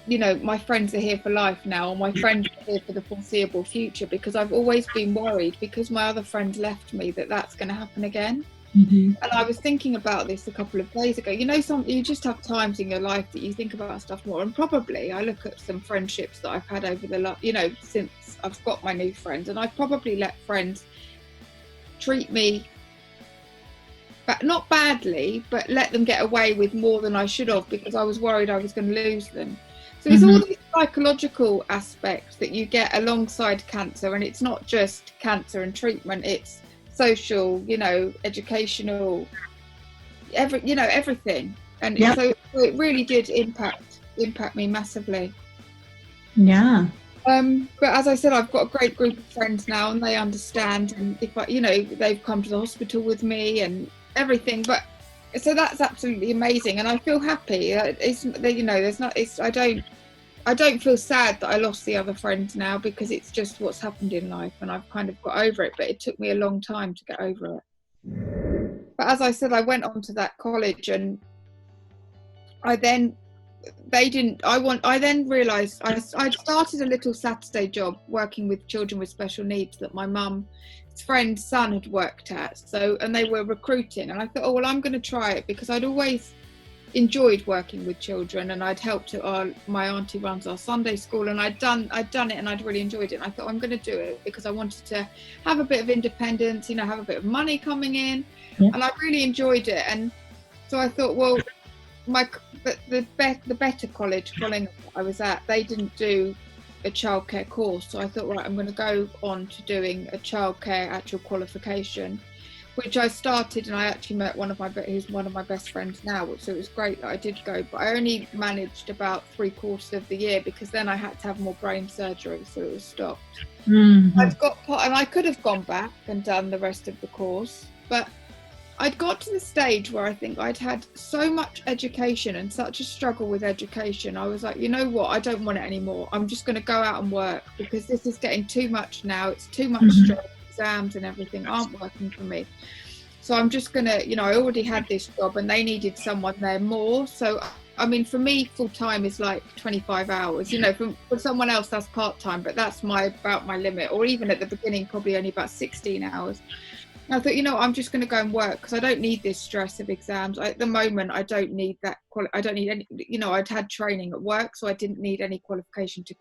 you know, my friends are here for life now, or my friends are here for the foreseeable future, because I've always been worried, because my other friends left me, that that's going to happen again. And I was thinking about this a couple of days ago. You know, you just have times in your life that you think about stuff more. And probably I look at some friendships that I've had over you know, since I've got my new friends, and I've probably let friends treat me, but not badly, but let them get away with more than I should have, because I was worried I was going to lose them. So it's all these psychological aspects that you get alongside cancer, and it's not just cancer and treatment, it's social, you know, educational, everything. And so it really did impact me massively. Yeah. But as I said, I've got a great group of friends now, and they understand, and if I, you know, they've come to the hospital with me and everything. But so that's absolutely amazing, and I feel happy. It's, you know, there's not, it's, I don't feel sad that I lost the other friends now, because it's just what's happened in life, and I've kind of got over it. But it took me a long time to get over it. But as I said, I went on to that college, and I then realised I'd started a little Saturday job working with children with special needs that my mum's friend's son had worked at. So, and they were recruiting, and I thought, oh well, I'm going to try it, because I'd always enjoyed working with children, and I'd helped my auntie runs our Sunday school, and I'd done it, and I'd really enjoyed it. And I thought, I'm going to do it because I wanted to have a bit of independence, you know, have a bit of money coming in, and I really enjoyed it. And so I thought, well, the better college following I was at, they didn't do a childcare course, so I thought, right, I'm going to go on to doing a childcare actual qualification, which I started, and I actually met who's one of my best friends now, so it was great that I did go. But I only managed about 3/4 of the year, because then I had to have more brain surgery, so it was stopped. And I could have gone back and done the rest of the course, but I'd got to the stage where I think I'd had so much education and such a struggle with education. I was like, you know what, I don't want it anymore. I'm just going to go out and work, because this is getting too much now. It's too much stress. Exams and everything aren't working for me. So I'm just going to, you know, I already had this job, and they needed someone there more. So, I mean, for me, full time is like 25 hours, you know, for someone else that's part time, but that's about my limit, or even at the beginning, probably only about 16 hours. I thought, you know, I'm just going to go and work, because I don't need this stress of exams. At the moment, I don't need that. I don't need any, you know, I'd had training at work, so I didn't need any qualification to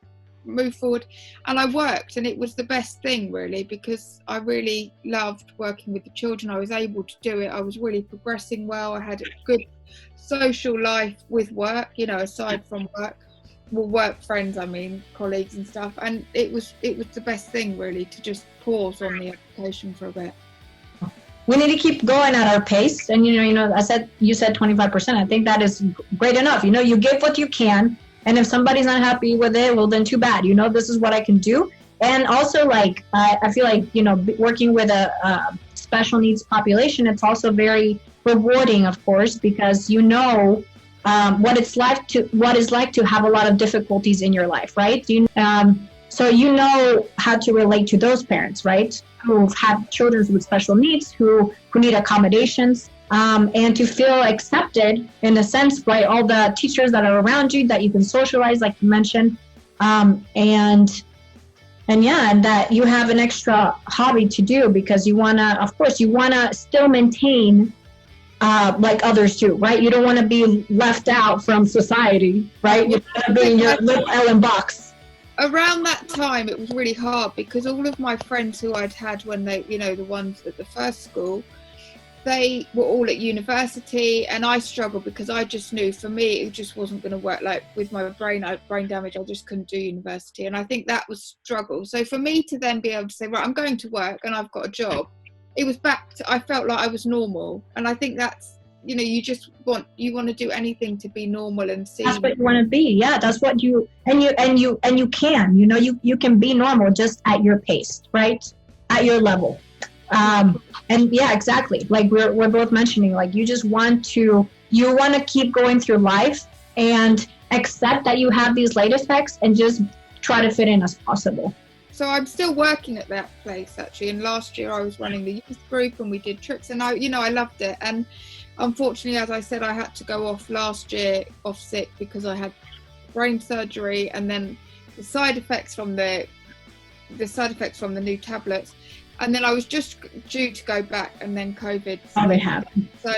move forward. And I worked, and it was the best thing, really, because I really loved working with the children. I was able to do it. I was really progressing well. I had a good social life with work, you know, aside from work. Well, work friends, I mean, colleagues and stuff. And it was the best thing, really, to just pause on the application for a bit. We need to keep going at our pace. And, you know, you said 25%. I think that is great enough. You know, you give what you can. And if somebody's not happy with it, well, then too bad. You know, this is what I can do. And also, like, I feel like, you know, working with a special needs population, it's also very rewarding, of course, because you know what it's like to have a lot of difficulties in your life, right? So you know how to relate to those parents, right, who have children with special needs, who need accommodations, and to feel accepted in a sense by all the teachers that are around you, that you can socialize, like you mentioned, and that you have an extra hobby to do, because you wanna still maintain like others do, right? You don't want to be left out from society, right? You want to be in your little Ellen box. Around that time, it was really hard, because all of my friends who I'd had when they, you know, the ones at the first school, they were all at university, and I struggled because I just knew for me it just wasn't going to work. Like with my brain damage, I just couldn't do university, and I think that was struggle. So for me to then be able to say, right, I'm going to work and I've got a job, it was I felt like I was normal. And I think that's, you know, you want to do anything to be normal and see. That's what you want to be. Yeah, that's what you can, you know, you can be normal just at your pace, right? At your level. And yeah, exactly. Like we're both mentioning, like you want to keep going through life and accept that you have these late effects and just try to fit in as possible. So I'm still working at that place actually, and last year I was running the youth group and we did trips, and I loved it. And unfortunately, as I said, I had to go off last year off sick because I had brain surgery, and then the side effects from the new tablets, and then I was just due to go back, and then COVID. Oh, they happened. So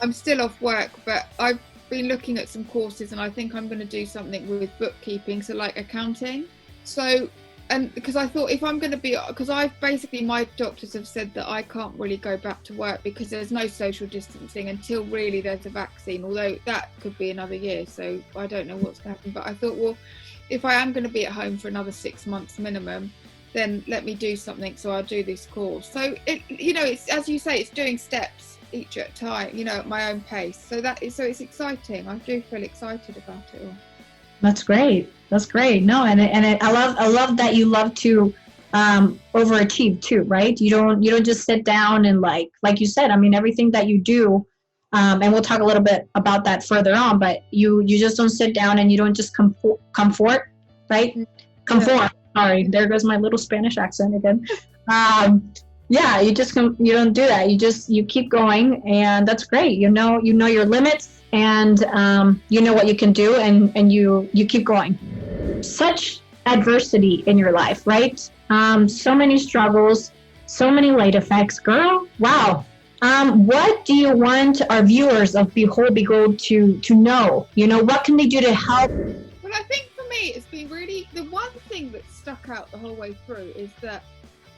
I'm still off work, but I've been looking at some courses, and I think I'm going to do something with bookkeeping, so like accounting. So, and because I thought if I'm going to be, because my doctors have said that I can't really go back to work because there's no social distancing until really there's a vaccine, although that could be another year, so I don't know what's going to happen. But I thought, well, if I am going to be at home for another 6 months minimum, then let me do something. So I'll do this course. So it's, as you say, it's doing steps each at a time, at my own pace. So it's exciting. I do feel excited about it all. That's great. No, I love that you love to overachieve too, right? You don't just sit down and like you said, I mean, everything that you do, and we'll talk a little bit about that further on, but you just don't sit down and you don't just comfort, right? Conform. Sorry, there goes my little Spanish accent again. Yeah, you don't do that. You keep going, and that's great. You know your limits, and you know what you can do, and you keep going. Such adversity in your life, right? So many struggles, so many late effects. Girl, wow. What do you want our viewers of Behold BeGold to know? What can they do to help? Well, I think for me, it's been really, the one thing that stuck out the whole way through is that,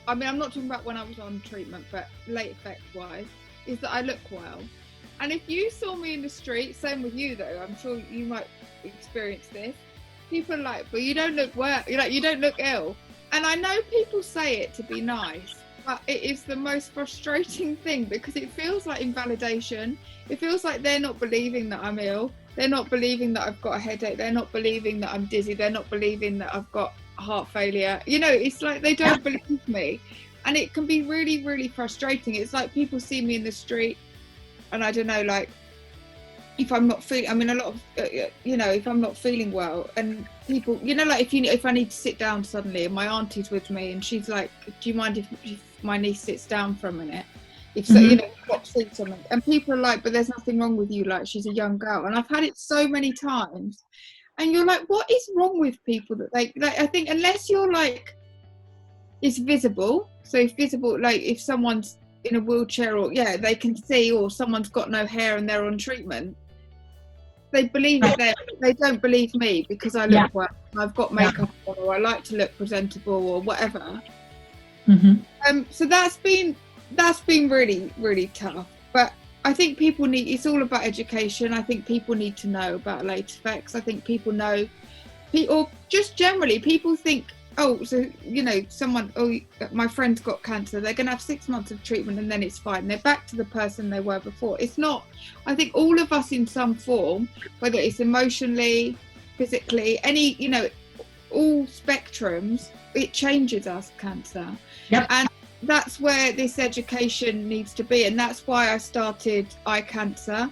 I mean, I'm not talking about when I was on treatment, but late effect wise, is that I look well. And if you saw me in the street, same with you though, I'm sure you might experience this. People are like, well, you don't look well, you don't look ill. And I know people say it to be nice, but it is the most frustrating thing because it feels like invalidation. It feels like they're not believing that I'm ill. They're not believing that I've got a headache. They're not believing that I'm dizzy. They're not believing that I've got heart failure. It's like they don't believe me. And it can be really, really frustrating. It's like people see me in the street and I don't know, like, if I'm not feeling, I mean, a lot of, if I'm not feeling well and people, like if I need to sit down suddenly and my auntie's with me and she's like, do you mind if my niece sits down for a minute? If so, got to see something. And people are like, but there's nothing wrong with you. Like, she's a young girl. And I've had it so many times. And you're like, what is wrong with people that like I think unless you're like, it's visible. So if visible, like if someone's in a wheelchair or they can see, or someone's got no hair and they're on treatment, they believe it. They don't believe me because I look well, I've got makeup on, or I like to look presentable or whatever. So that's been really, really tough. But I think it's all about education. I think people need to know about late effects. I think people know, or just generally people think, oh, so my friend's got cancer, they're going to have 6 months of treatment and then it's fine, they're back to the person they were before. It's not. I think all of us in some form, whether it's emotionally, physically, any, all spectrums, it changes us, cancer. And that's where this education needs to be, and that's why I started iCancer,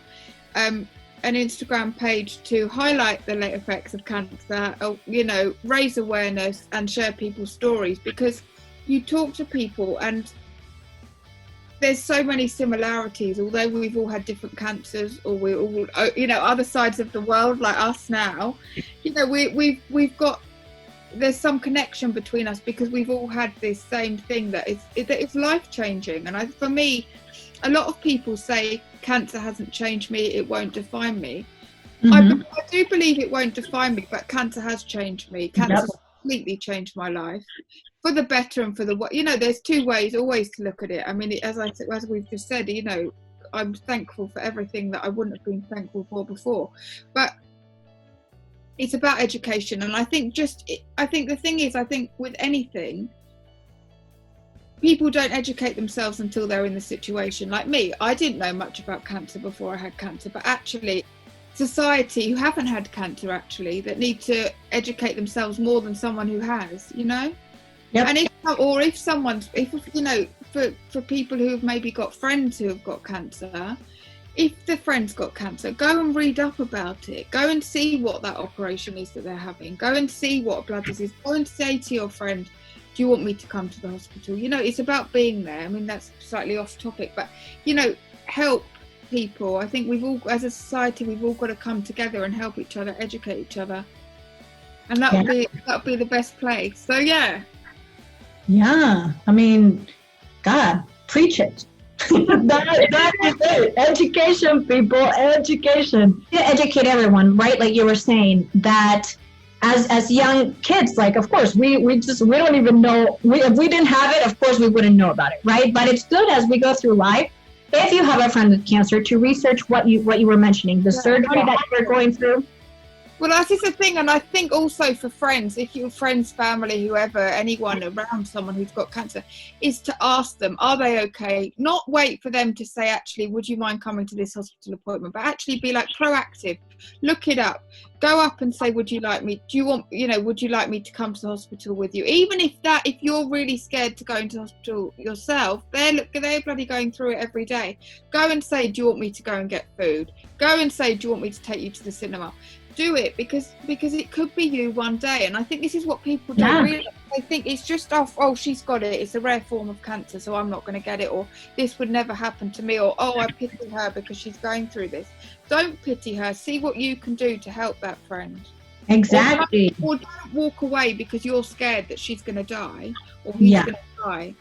an Instagram page to highlight the late effects of cancer, raise awareness and share people's stories, because you talk to people and there's so many similarities, although we've all had different cancers, or we're all, other sides of the world like us now, we've got, there's some connection between us because we've all had this same thing that it's life-changing. And for me, a lot of people say cancer hasn't changed me, it won't define me. I do believe it won't define me, but cancer has changed me. Cancer's completely changed my life for the better and for the there's two ways always to look at it. I mean, as we've just said, I'm thankful for everything that I wouldn't have been thankful for before, but it's about education. And I think the thing is, I think with anything, people don't educate themselves until they're in the situation. Like me, I didn't know much about cancer before I had cancer, but actually society who haven't had cancer actually that need to educate themselves more than someone who has, And if for people who've maybe got friends who have got cancer, if the friend's got cancer, go and read up about it. Go and see what that operation is that they're having. Go and see what a blood disease is. Go and say to your friend, do you want me to come to the hospital? You know, it's about being there. I mean, that's slightly off topic, but, you know, help people. I think we've all, as a society, we've all got to come together and help each other, educate each other. And that would be the best place. So, yeah. Yeah. I mean, God, preach it. that is it. Education, people, education. Educate everyone, right? Like you were saying, that as young kids, like, of course, we don't even know. If we didn't have it, of course, we wouldn't know about it, right? But it's good as we go through life, if you have a friend with cancer, to research what you were mentioning, the surgery that you're going through. Well, that is the thing, and I think also for friends, if your friends, family, whoever, anyone around someone who's got cancer, is to ask them, are they okay? Not wait for them to say, actually, would you mind coming to this hospital appointment? But actually be like proactive, look it up, go up and say, would you like me to come to the hospital with you? Even if you're really scared to go into the hospital yourself, they're bloody going through it every day. Go and say, do you want me to go and get food? Go and say, do you want me to take you to the cinema? Do it, because it could be you one day. And I think this is what people don't realize. They think it's just oh, she's got it, it's a rare form of cancer, so I'm not going to get it, or this would never happen to me, or oh, I pity her because she's going through this. Don't pity her. See what you can do to help that friend. Exactly. Or don't walk away because you're scared that she's going to die or he's going to die.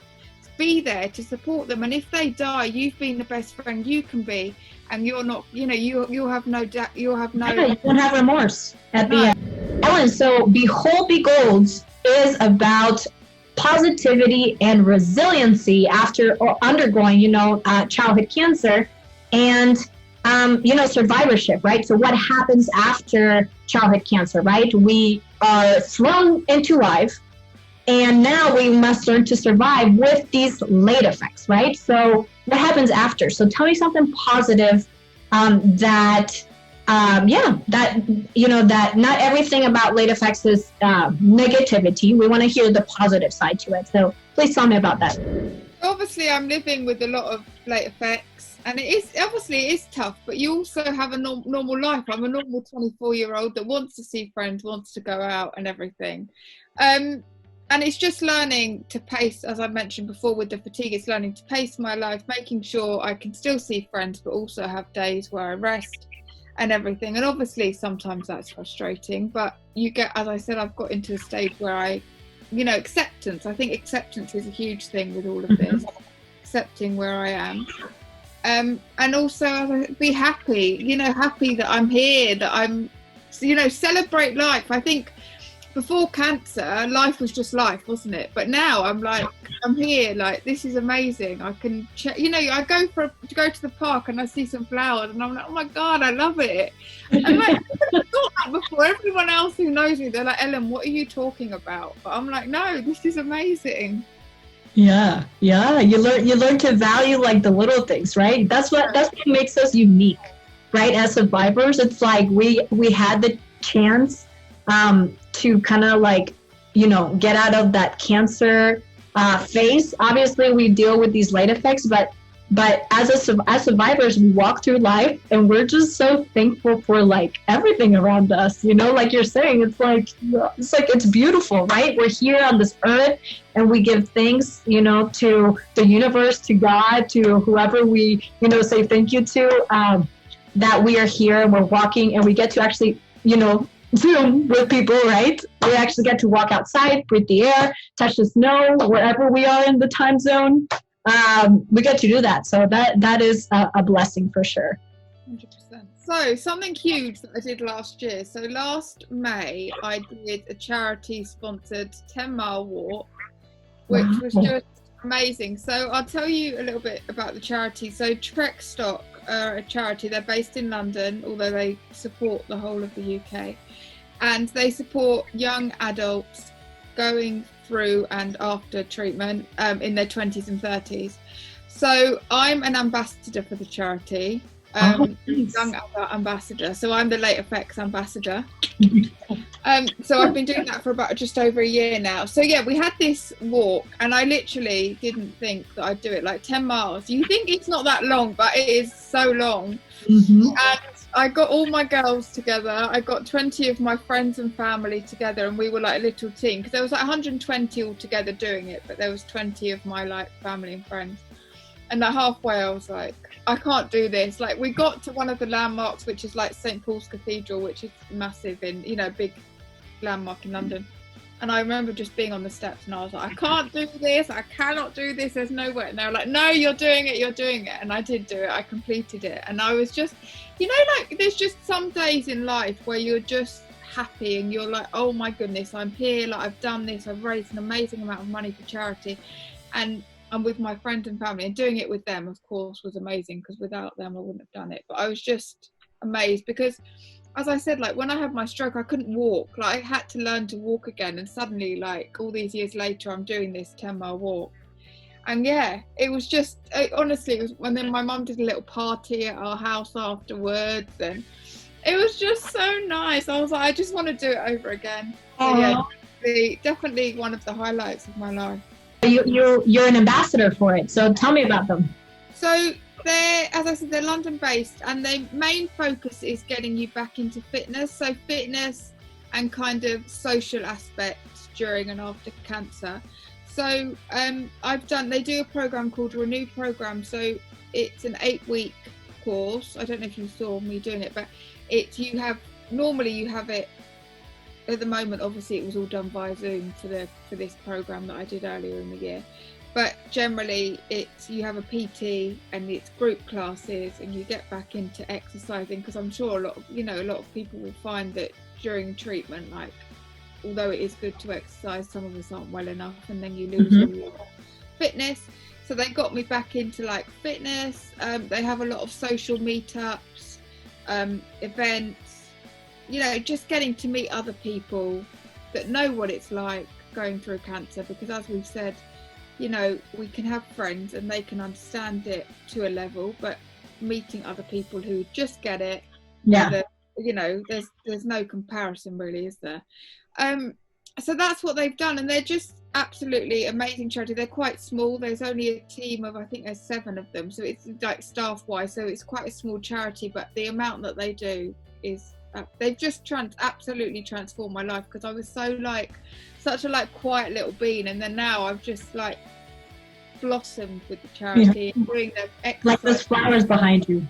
Be there to support them, and if they die, you've been the best friend you can be, and you're not, you'll have no doubt, you won't have remorse at the end. Ellen, so BeholdBeGold is about positivity and resiliency after undergoing, childhood cancer, and survivorship, right? So what happens after childhood cancer, right? We are thrown into life, and now we must learn to survive with these late effects, right? So what happens after? So tell me something positive that not everything about late effects is negativity. We want to hear the positive side to it. So please tell me about that. Obviously, I'm living with a lot of late effects, and it is tough, but you also have a normal life. I'm a normal 24-year-old that wants to see friends, wants to go out and everything. And it's just learning to pace, as I mentioned before with the fatigue, it's learning to pace my life, making sure I can still see friends, but also have days where I rest and everything. And obviously, sometimes that's frustrating, but as I said, I've got into a stage where acceptance. I think acceptance is a huge thing with all of this, accepting where I am. And also be happy, happy that I'm here, that I'm, celebrate life. I think before cancer, life was just life, wasn't it? But now I'm like, I'm here, like, this is amazing. I can, I go to the park and I see some flowers and I'm like, oh my God, I love it. And like, I thought that before. Everyone else who knows me, they're like, Ellen, what are you talking about? But I'm like, no, this is amazing. Yeah. You learn to value like the little things, right? That's what makes us unique, right? As survivors, it's like we had the chance to kind of like, get out of that cancer phase. Obviously, we deal with these late effects, but as survivors, we walk through life and we're just so thankful for like everything around us. Like you're saying, it's beautiful, right? We're here on this earth and we give thanks, to the universe, to God, to whoever we, say thank you to, that we are here and we're walking and we get to actually, Zoom with people, right? We actually get to walk outside, breathe the air, touch the snow, wherever we are in the time zone. We get to do that. So that is a blessing for sure. 100%. So something huge that I did last year. So last May, I did a charity-sponsored 10-mile walk, which was just amazing. So I'll tell you a little bit about the charity. So Treckstock are a charity. They're based in London, although they support the whole of the UK. And they support young adults going through and after treatment in their 20s and 30s. So I'm an ambassador for the charity, young adult ambassador. So I'm the late effects ambassador. So I've been doing that for about just over a year now. So yeah, we had this walk and I literally didn't think that I'd do it, like 10 miles. You think it's not that long, but it is so long. Mm-hmm. And I got all my girls together. I got 20 of my friends and family together, and we were like a little team, because there was like 120 all together doing it, but there was 20 of my like family and friends. And like halfway I was like, I can't do this. Like, we got to one of the landmarks, which is like St. Paul's Cathedral, which is massive in, you know, big landmark in London. And I remember just being on the steps and I was like, I can't do this, I cannot do this, there's no way. And they were like, no, you're doing it. And I did do it, I completed it. And I was just, you know, like, there's just some days in life where you're just happy and you're like, oh my goodness, I'm here, like, I've done this, I've raised an amazing amount of money for charity, and I'm with my friends and family, and doing it with them, of course, was amazing, because without them I wouldn't have done it. But I was just amazed because, as I said, like, when I had my stroke, I couldn't walk. Like, I had to learn to walk again. And suddenly, like, all these years later, I'm doing this 10-mile walk. And yeah, it was just, honestly, it was, and then my mum did a little party at our house afterwards. And it was just so nice. I was like, I just want to do it over again. So yeah, definitely one of the highlights of my life. You're an ambassador for it. So tell me about them. So, as I said, they're London based, and their main focus is getting you back into fitness. So fitness and kind of social aspects during and after cancer. So they do a program called Renew Program. So it's an 8-week course. I don't know if you saw me doing it, but normally you have it at the moment. Obviously it was all done via Zoom for this program that I did earlier in the year. But generally, you have a PT and it's group classes, and you get back into exercising, because I'm sure a lot of people will find that during treatment, like, although it is good to exercise, some of us aren't well enough, and then you lose all your fitness. So they got me back into like fitness. They have a lot of social meetups, events, you know, just getting to meet other people that know what it's like going through cancer, because as we've said, you know, we can have friends and they can understand it to a level, but meeting other people who just get it, you know, there's no comparison really, is there? So that's what they've done, and they're just absolutely amazing charity. They're quite small. There's only a team of, I think there's 7 of them, so it's like staff-wise, so it's quite a small charity, but the amount that they do is, they've just absolutely transformed my life, because I was such a quiet little bean, and then now I've just like blossomed with the charity and doing the exercise. Like those flowers behind you.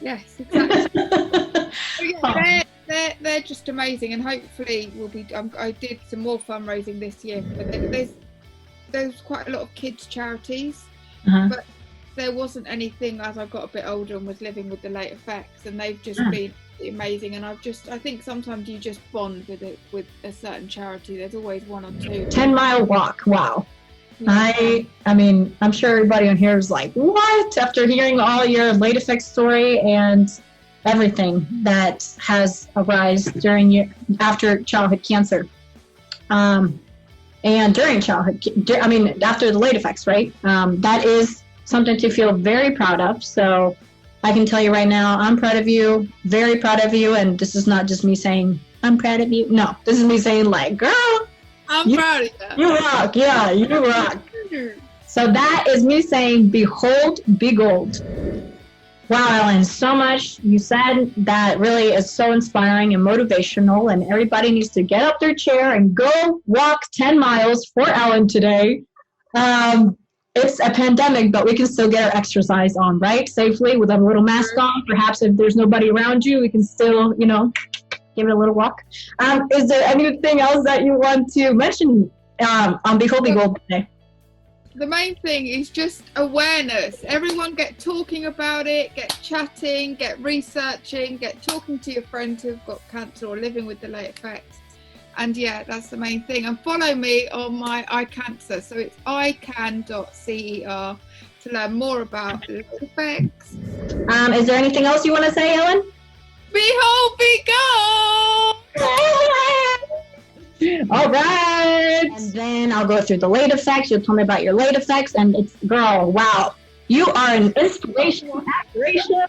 Yes, exactly. So yeah, they're just amazing, and hopefully I did some more fundraising this year, but there's quite a lot of kids charities, but there wasn't anything as I got a bit older and was living with the late effects, and they've just been amazing. And I think sometimes you just bond with a certain charity. There's always one or two. 10-mile walk. Wow. Yeah. I mean, I'm sure everybody on here is like, what? After hearing all your late effects story and everything that has arisen after childhood cancer, and during childhood, after the late effects, right? That is something to feel very proud of. So I can tell you right now, I'm proud of you, very proud of you. And this is not just me saying, I'm proud of you. No, this is me saying, like, girl, I'm proud of you. You rock. Yeah, you rock. So that is me saying, behold, be gold. Wow, Ellen, so much you said that really is so inspiring and motivational, and everybody needs to get up their chair and go walk 10 miles for Ellen today. It's a pandemic, but we can still get our exercise on, right? Safely with a little mask on. Perhaps if there's nobody around you, we can still, give it a little walk. Is there anything else that you want to mention on Behold BeGold today? The main thing is just awareness. Everyone get talking about it, get chatting, get researching, get talking to your friends who've got cancer or living with the late effects. And yeah, that's the main thing. And follow me on my iCancer. So it's ican.cer to learn more about the effects. Is there anything else you want to say, Ellen? Behold, BeGold! All right. And then I'll go through the late effects. You'll tell me about your late effects. And girl, wow. You are an inspiration, aspiration.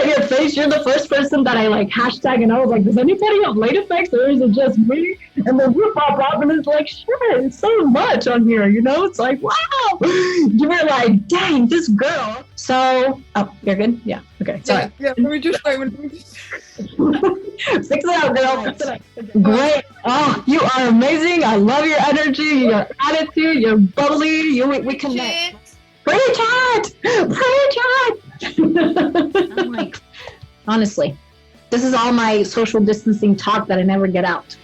your face, you're the first person that I like hashtag, and I was like, does anybody have late effects or is it just me? And then you pop up and it's like, shit, it's so much on here, you know? It's like, wow. You were like, dang, this girl. So, oh, you're good? Yeah, okay, sorry. Yeah, let me just fix it out, girl. Fix it out. Great. Oh, you are amazing. I love your energy, your attitude, you're bubbly. We connect. Pre-chat! I'm like, honestly, this is all my social distancing talk that I never get out.